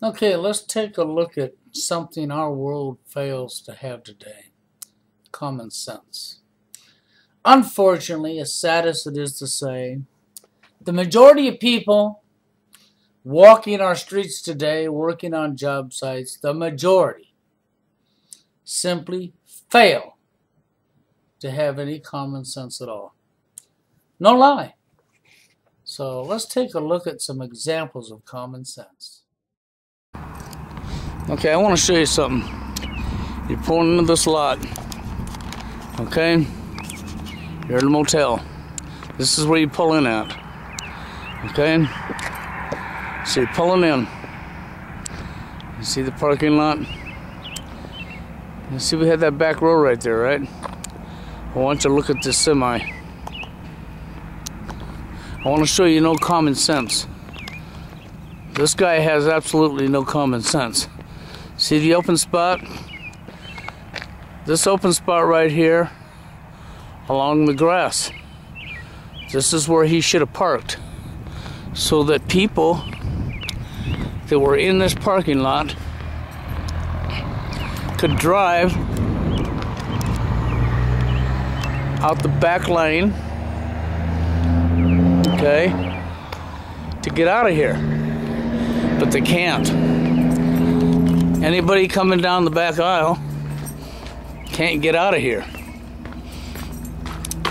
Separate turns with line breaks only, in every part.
Okay, let's take a look at something our world fails to have today. Common sense. Unfortunately, as sad as it is to say, the majority of people walking our streets today, working on job sites, the majority simply fail to have any common sense at all. No lie. So let's take a look at some examples of common sense. Okay, I want to show you something. You're pulling into this lot. Okay? You're at a motel. This is where you pull in at. Okay? So you're pulling in. You see the parking lot? You see we had that back row right there, right? I want you to look at this semi. I want to show you no common sense. This guy has absolutely no common sense. See the open spot? This open spot right here along the grass. This is where he should have parked, so that people that were in this parking lot could drive out the back lane, okay, to get out of here. But they can't. Anybody coming down the back aisle can't get out of here.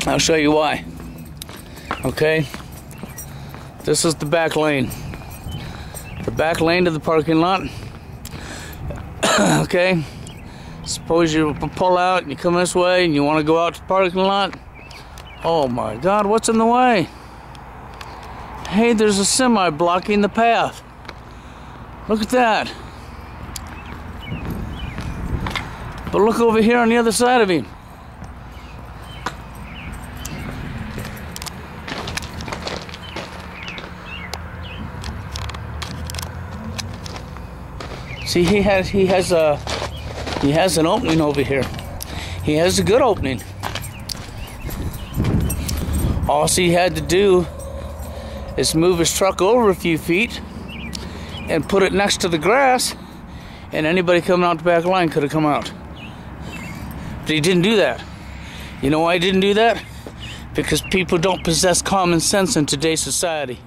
I'll show you why. Okay, this is the back lane. The back lane to the parking lot. Okay, suppose you pull out and you come this way and you want to go out to the parking lot. Oh my God, what's in the way? Hey, there's a semi blocking the path. Look at that. But look over here on the other side of him. See, he has an opening over here. He has a good opening. All he had to do is move his truck over a few feet and put it next to the grass, and anybody coming out the back line could have come out. But he didn't do that. You know why he didn't do that? Because people don't possess common sense in today's society.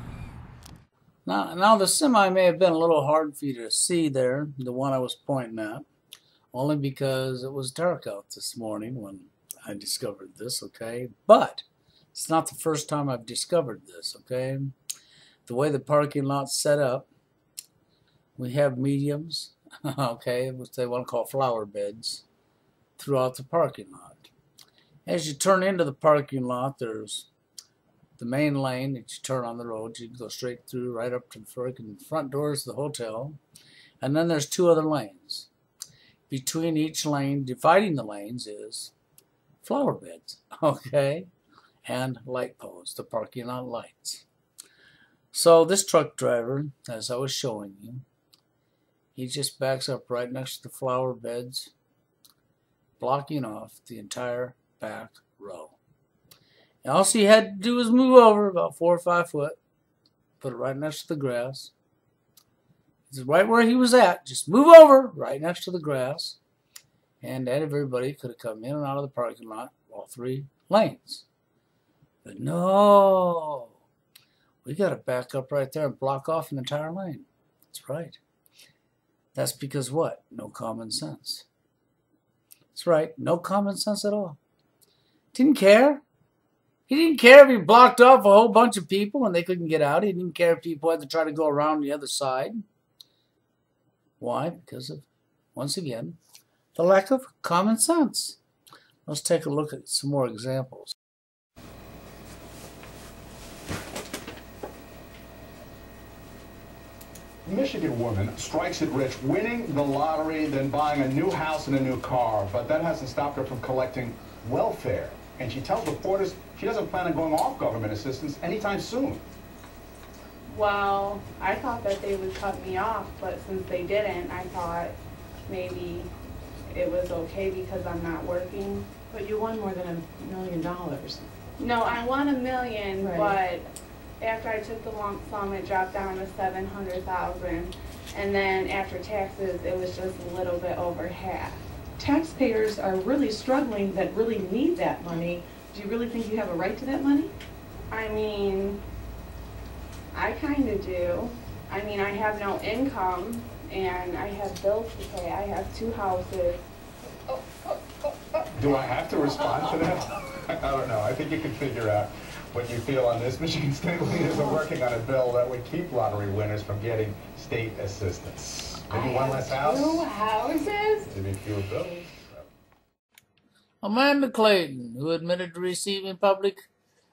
Now the semi may have been a little hard for you to see there, the one I was pointing at, only because it was dark out this morning when I discovered this, okay? But it's not the first time I've discovered this, okay? The way the parking lot's set up, we have mediums, okay, which they want to call flower beds, throughout the parking lot. As you turn into the parking lot, there's the main lane that you turn on the road. You can go straight through right up to the front doors of the hotel. And then there's two other lanes. Between each lane, dividing the lanes, is flower beds, okay, and light posts, the parking lot lights. So this truck driver, as I was showing you, he just backs up right next to the flower beds, blocking off the entire back row. And all he had to do was move over about 4 or 5 foot, put it right next to the grass. It's right where he was at. Just move over right next to the grass, and everybody could have come in and out of the parking lot, all 3 lanes. But no, we got to back up right there and block off an entire lane. That's right. That's because what? No common sense. That's right, no common sense at all. Didn't care. He didn't care if he blocked off a whole bunch of people and they couldn't get out. He didn't care if people had to try to go around the other side. Why? Because of, once again, the lack of common sense. Let's take a look at some more examples.
Michigan woman strikes it rich, winning the lottery, then buying a new house and a new car. But that hasn't stopped her from collecting welfare. And she tells reporters she doesn't plan on going off government assistance anytime soon.
Well, I thought that they would cut me off, but since they didn't, I thought maybe it was okay because I'm not working.
But you won more than $1 million.
No, I won $1 million,
Right.
but after I took the lump sum, it dropped down to $700,000, and then after taxes, it was just a little bit over half.
Taxpayers are really struggling that really need that money. Do you really think you have a right to that money?
I mean, I kind of do. I mean, I have no income, and I have bills to pay. I have 2 houses.
Do I have to respond to that? I don't know. I think you can figure out what you feel on this. Michigan state leaders are working on a bill that would keep lottery winners from getting state assistance. Maybe one less house.
2 houses?
Maybe fewer bills.
Amanda Clayton, who admitted to receiving public,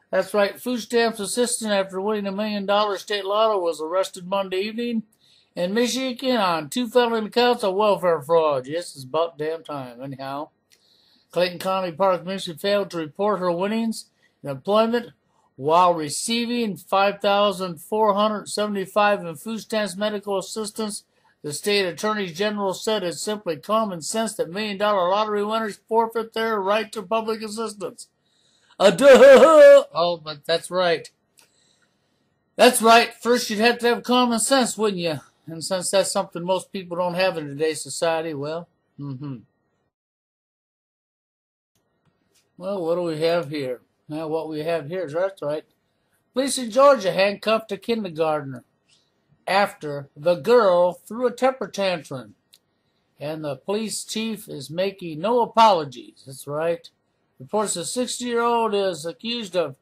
that's right, food stamps assistant after winning $1 million state lotto, was arrested Monday evening in Michigan on 2 felony counts of welfare fraud. Yes, it's about damn time. Anyhow, Clayton County Park Michigan failed to report her winnings in employment while receiving $5,475 in food stamps medical assistance. The state attorney general said it's simply common sense that $1 million lottery winners forfeit their right to public assistance. Duh! Oh, but that's right. That's right. First, you'd have to have common sense, wouldn't you? And since that's something most people don't have in today's society, well, Well, what do we have here? Well, what we have here is, that's right. Police in Georgia handcuffed a kindergartner after the girl threw a temper tantrum. And the police chief is making no apologies. That's right. Reports a 60-year-old is accused of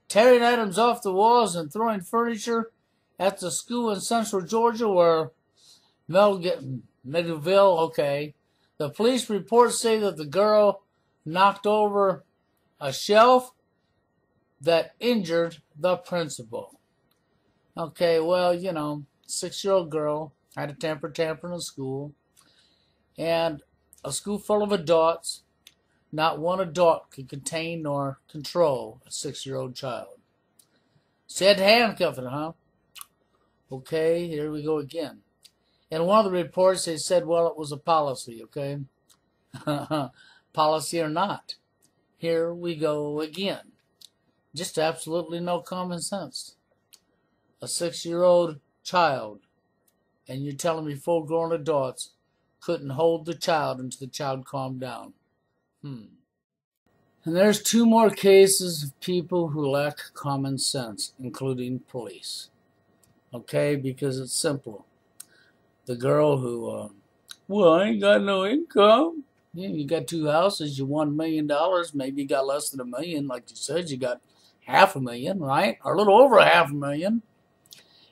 tearing items off the walls and throwing furniture at the school in central Georgia where Melville, okay. The police reports say that the girl knocked over a shelf that injured the principal. Okay, well, you know, 6-year-old girl had a temper tantrum in school, and a school full of adults. Not one adult could contain nor control a 6-year-old child. Said handcuff it, huh? Okay, here we go again. In one of the reports, they said, well, it was a policy, okay? Policy or not. Here we go again. Just absolutely no common sense. A 6-year-old child, and you're telling me full-grown adults couldn't hold the child until the child calmed down. And there's 2 more cases of people who lack common sense, including police. Okay, because it's simple. The girl who, well, I ain't got no income. Yeah, you got 2 houses, you won $1 million, maybe you got less than $1 million, like you said, you got $500,000, right? Or a little over $500,000.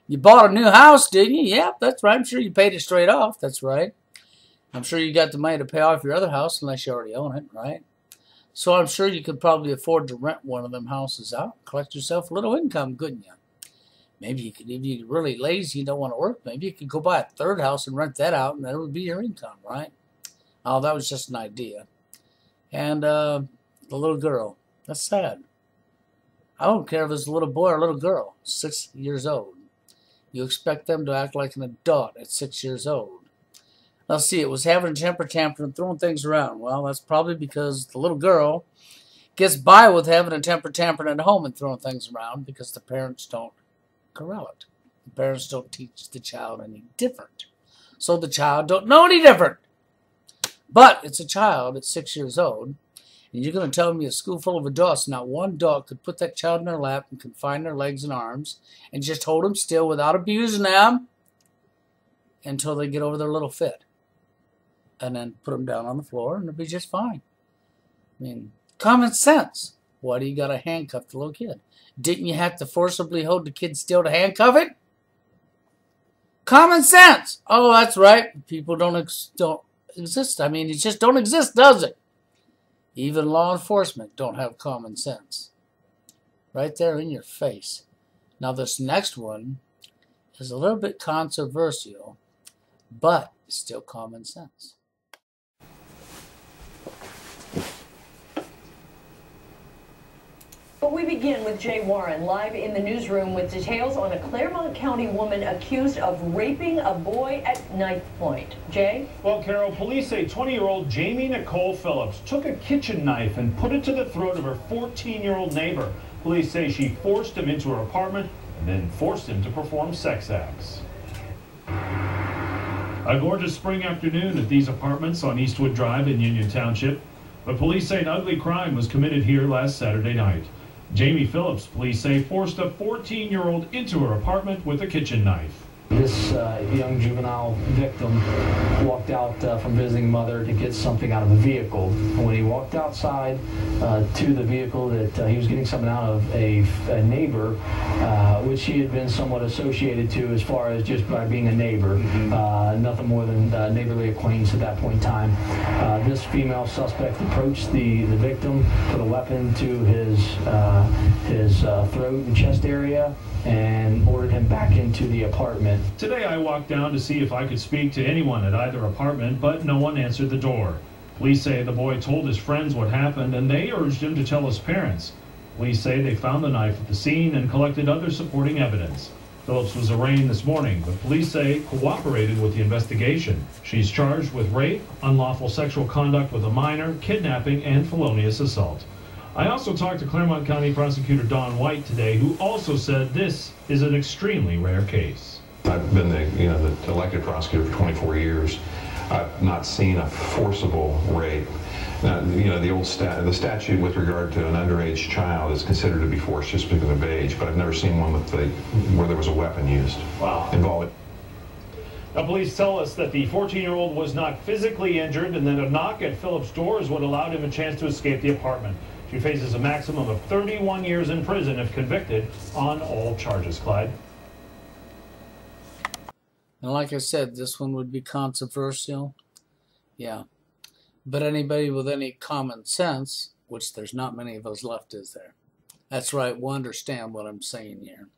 You bought a new house, didn't you? Yep, that's right. I'm sure you paid it straight off. That's right. I'm sure you got the money to pay off your other house unless you already own it, right? So I'm sure you could probably afford to rent one of them houses out, collect yourself a little income, couldn't you? Maybe you could, if you're really lazy and don't want to work, maybe you could go buy a 3rd house and rent that out, and that would be your income, right? Oh, that was just an idea. And the little girl, that's sad. I don't care if it's a little boy or a little girl, 6 years old. You expect them to act like an adult at 6 years old. Now, see, it was having a temper tantrum and throwing things around. Well, that's probably because the little girl gets by with having a temper tantrum at home and throwing things around because the parents don't corral it. The parents don't teach the child any different. So the child don't know any different. But it's a child at 6 years old, and you're going to tell me a school full of adults, not one adult could put that child in their lap and confine their legs and arms and just hold them still without abusing them until they get over their little fit. And then put them down on the floor, and it'll be just fine. I mean, common sense. Why do you got to handcuff the little kid? Didn't you have to forcibly hold the kid still to handcuff it? Common sense. Oh, that's right. People don't exist. I mean, it just don't exist, does it? Even law enforcement don't have common sense. Right there in your face. Now, this next one is a little bit controversial, but still common sense.
But we begin with Jay Warren live in the newsroom with details on a Claremont County woman accused of raping a boy at knife point. Jay?
Well, Carol, police say 20-year-old Jamie Nicole Phillips took a kitchen knife and put it to the throat of her 14-year-old neighbor. Police say she forced him into her apartment, and then forced him to perform sex acts. A gorgeous spring afternoon at these apartments on Eastwood Drive in Union Township, but police say an ugly crime was committed here last Saturday night. Jamie Phillips, police say, forced a 14-year-old into her apartment with a kitchen knife.
This young juvenile victim walked out from visiting mother to get something out of a vehicle. When he walked outside to the vehicle that he was getting something out of, a neighbor, which he had been somewhat associated to as far as just by being a neighbor, nothing more than neighborly acquaintance at that point in time. This female suspect approached the victim, put a weapon to his throat and chest area, and ordered him back into the apartment.
Today I walked down to see if I could speak to anyone at either apartment, but no one answered the door. Police say the boy told his friends what happened and they urged him to tell his parents. Police say they found the knife at the scene and collected other supporting evidence. Phillips was arraigned this morning, but police say cooperated with the investigation. She's charged with rape, unlawful sexual conduct with a minor, kidnapping, and felonious assault. I also talked to Claremont County Prosecutor Don White today, who also said this is an extremely rare case.
I've been the elected prosecutor for 24 years. I've not seen a forcible rape. Now, the statute with regard to an underage child is considered to be forced just because of age, but I've never seen one where there was a weapon used.
Wow.
Involved.
Now, police tell us that the 14-year-old was not physically injured and that a knock at Phillips' door is what allowed him a chance to escape the apartment. She faces a maximum of 31 years in prison if convicted on all charges, Clyde.
And like I said, this one would be controversial. Yeah. But anybody with any common sense, which there's not many of us left, is there? That's right, we'll understand what I'm saying here.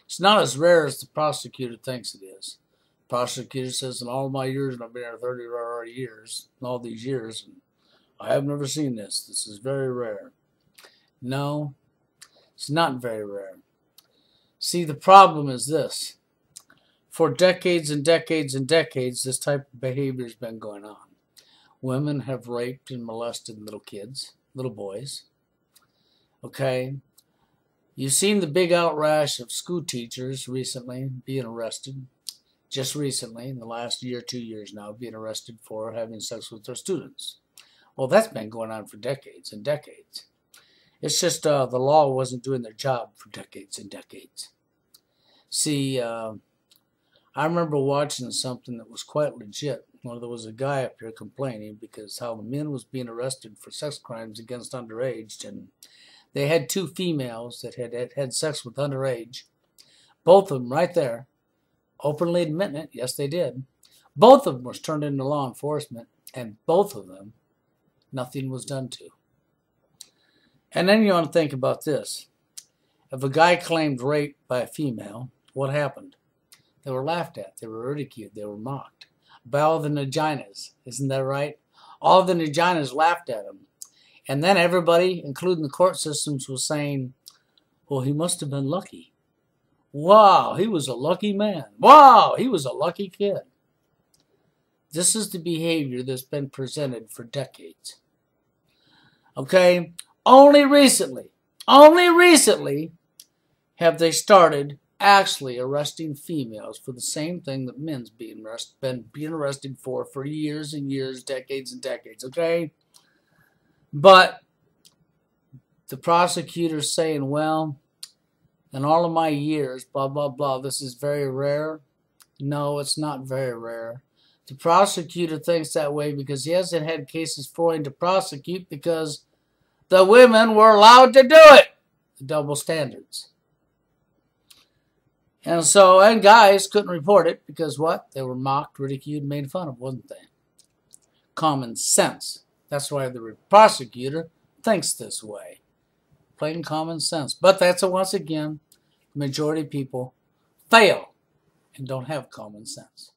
It's not as rare as the prosecutor thinks it is. The prosecutor says, in all my years, and I've been here 30 or years, in all these years, and I have never seen this. This is very rare. No, it's not very rare. See, the problem is this. For decades and decades and decades, this type of behavior has been going on. Women have raped and molested little kids, little boys. Okay? You've seen the big outrash of school teachers recently being arrested. Just recently, in the last year, 2 years now, being arrested for having sex with their students. Well, that's been going on for decades and decades. It's just the law wasn't doing their job for decades and decades. See, I remember watching something that was quite legit. Well, there was a guy up here complaining because how the men was being arrested for sex crimes against underage, and they had two females that had sex with underage. Both of them right there, openly admitting it. Yes, they did. Both of them was turned into law enforcement, and both of them, nothing was done to. And then you want to think about this. If a guy claimed rape by a female, what happened? They were laughed at. They were ridiculed. They were mocked. By all the Naginas. Isn't that right? All the Naginas laughed at him. And then everybody, including the court systems, was saying, well, he must have been lucky. Wow, he was a lucky man. Wow, he was a lucky kid. This is the behavior that's been presented for decades. Okay? Only recently have they started actually arresting females for the same thing that men's been being arrested for years and years, decades and decades, okay? But the prosecutor's saying, well, in all of my years, blah, blah, blah, this is very rare. No, it's not very rare. The prosecutor thinks that way because he hasn't had cases for him to prosecute because the women were allowed to do it. The double standards. And so, and guys couldn't report it because what? They were mocked, ridiculed, made fun of, wasn't they? Common sense. That's why the prosecutor thinks this way. Plain common sense. But that's once again, the majority of people fail and don't have common sense.